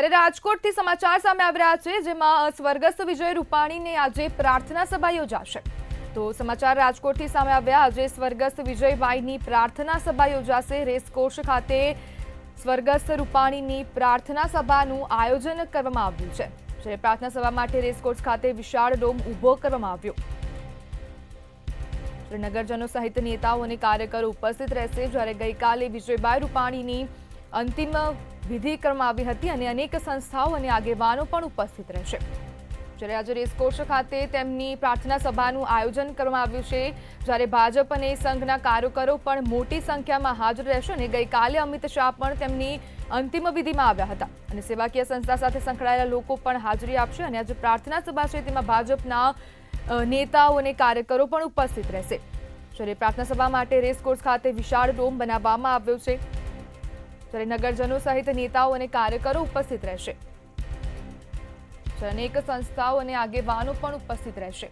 જ્યારે રાજકોટથી સમાચાર સામે આવી રહ્યા છે, જેમાં સ્વર્ગસ્થ વિજય રૂપાણીને આજે પ્રાર્થના સભા યોજાશે. તો સમાચાર રાજકોટથી સામે આવ્યા. આજે સ્વર્ગસ્થ વિજયભાઈની પ્રાર્થના સભા યોજાશે. રેસકોર્સ ખાતે સ્વર્ગસ્થ રૂપાણીની પ્રાર્થના સભાનું આયોજન કરવામાં આવ્યું છે. જ્યારે પ્રાર્થના સભા માટે રેસકોર્સ ખાતે વિશાળ ડોમ ઊભો કરવામાં આવ્યો. નગરજનો સહિત નેતાઓ અને કાર્યકરો ઉપસ્થિત રહેશે. જ્યારે ગઈકાલે વિજયભાઈ રૂપાણીની અંતિમ વિધિ કરવામાં આવી હતી અને અનેક સંસ્થાઓ અને આગેવાનો પણ ઉપસ્થિત રહેશે. જ્યારે આજે રેસકોર્સ ખાતે તેમની પ્રાર્થના સભાનું આયોજન કરવામાં આવ્યું છે. જ્યારે ભાજપ અને સંઘના કાર્યકરો પણ મોટી સંખ્યામાં હાજર રહેશે અને ગઈકાલે અમિત શાહ પણ તેમની અંતિમ વિધિમાં આવ્યા હતા અને સેવાકીય સંસ્થા સાથે સંકળાયેલા લોકો પણ હાજરી આપશે. અને આજે પ્રાર્થના સભા છે તેમાં ભાજપના નેતાઓ અને કાર્યકરો પણ ઉપસ્થિત રહેશે. જ્યારે પ્રાર્થના સભા માટે રેસકોર્સ ખાતે વિશાળ ડોમ બનાવવામાં આવ્યો છે. જ્યારે નગરજનો સહિત નેતાઓ અને કાર્યકરો ઉપસ્થિત રહેશે. અનેક સંસ્થાઓ અને આગેવાનો પણ ઉપસ્થિત રહેશે.